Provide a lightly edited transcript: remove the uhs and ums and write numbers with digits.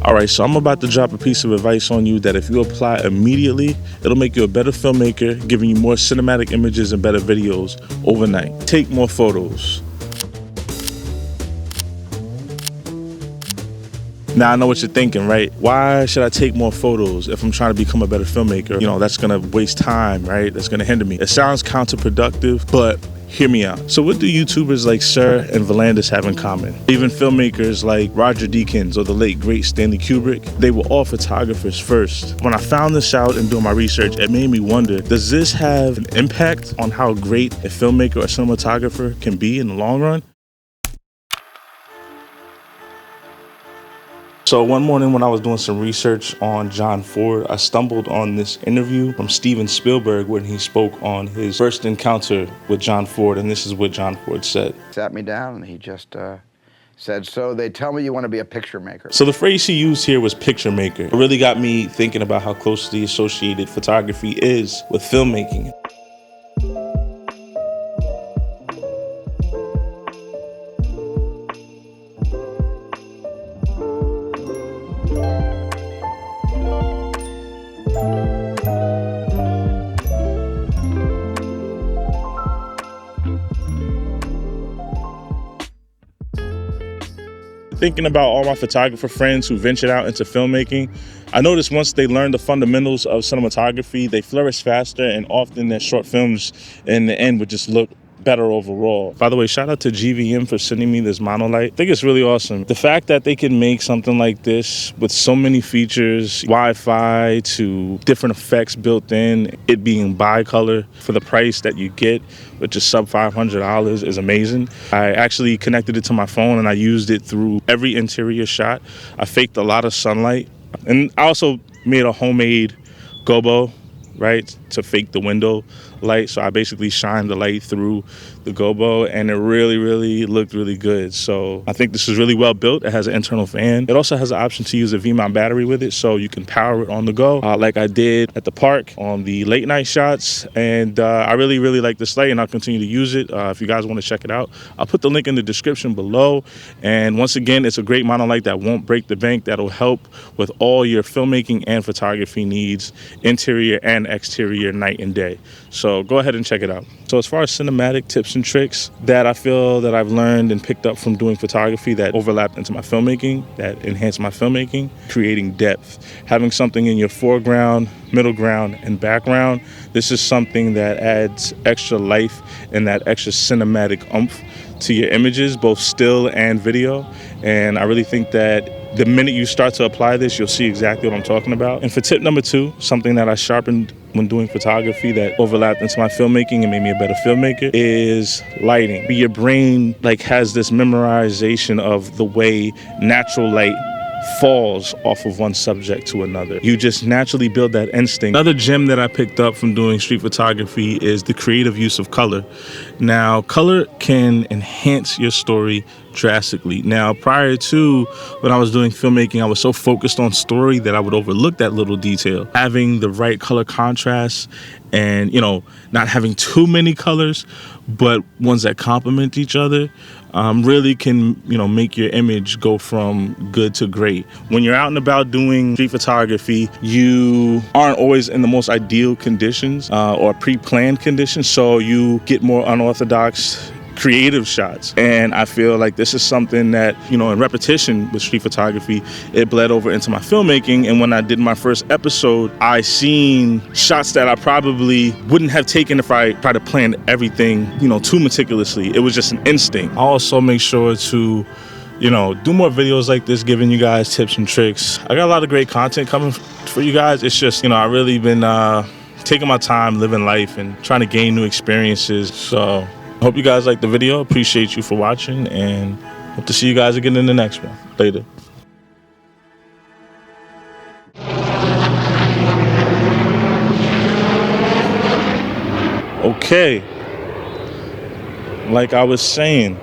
All right, so I'm about to drop a piece of advice on you that if you apply immediately, it'll make you a better filmmaker, giving you more cinematic images and better videos overnight. Take more photos. Now I know what you're thinking, right? Why should I take more photos if I'm trying to become a better filmmaker? You know, that's gonna waste time, right? That's gonna hinder me. It sounds counterproductive, but hear me out. So what do YouTubers like Sir and Volandis have in common? Even filmmakers like Roger Deakins or the late great Stanley Kubrick, they were all photographers first. When I found this out and doing my research, it made me wonder, does this have an impact on how great a filmmaker or cinematographer can be in the long run? So one morning when I was doing some research on John Ford, I stumbled on this interview from Steven Spielberg when he spoke on his first encounter with John Ford, and this is what John Ford said. Sat me down and he just said, so they tell me you want to be a picture maker. So the phrase he used here was picture maker. It really got me thinking about how closely associated photography is with filmmaking. Thinking about all my photographer friends who ventured out into filmmaking, I noticed once they learned the fundamentals of cinematography, they flourish faster, and often their short films in the end would just look better overall. By the way, shout out to GVM for sending me this Monolight. I think it's really awesome. The fact that they can make something like this with so many features, Wi-Fi to different effects built in, it being bi-color for the price that you get, which is sub $500, is amazing. I actually connected it to my phone and I used it through every interior shot. I faked a lot of sunlight, and I also made a homemade gobo, right, to fake the window light. So I basically shined the light through the gobo, and it really looked really good. So I think this is really well built. It has an internal fan. It also has the option to use a V-mount battery with it, so you can power it on the go, like I did at the park on the late night shots. And I really like this light, and I'll continue to use it. If you guys want to check it out, I'll put the link in the description below. And once again, it's a great monolight that won't break the bank, that'll help with all your filmmaking and photography needs, interior and exterior, night and day. So go ahead and check it out. So as far as cinematic tips and tricks that I feel that I've learned and picked up from doing photography that overlapped into my filmmaking, that enhanced my filmmaking, creating depth, having something in your foreground, middle ground, and background. This is something that adds extra life and that extra cinematic oomph to your images, both still and video. And I really think that the minute you start to apply this, you'll see exactly what I'm talking about. And for tip number 2, something that I sharpened when doing photography that overlapped into my filmmaking and made me a better filmmaker, is lighting. Your brain has this memorization of the way natural light falls off of one subject to another. You just naturally build that instinct. Another gem that I picked up from doing street photography is the creative use of color. Now, color can enhance your story drastically. Now, prior to when I was doing filmmaking, I was so focused on story that I would overlook that little detail. Having the right color contrast and, not having too many colors, but ones that complement each other, really can, make your image go from good to great. When you're out and about doing street photography, you aren't always in the most ideal conditions or pre-planned conditions, so you get more unorthodox creative shots. And I feel like this is something that, in repetition with street photography, it bled over into my filmmaking. And when I did my first episode, I seen shots that I probably wouldn't have taken if I tried to plan everything, too meticulously. It was just an instinct. I also make sure to do more videos like this, giving you guys tips and tricks. I got a lot of great content coming for you guys. It's just, I really been taking my time, living life, and trying to gain new experiences. So I hope you guys liked the video. Appreciate you for watching, and hope to see you guys again in the next one. Later. Okay. Like I was saying,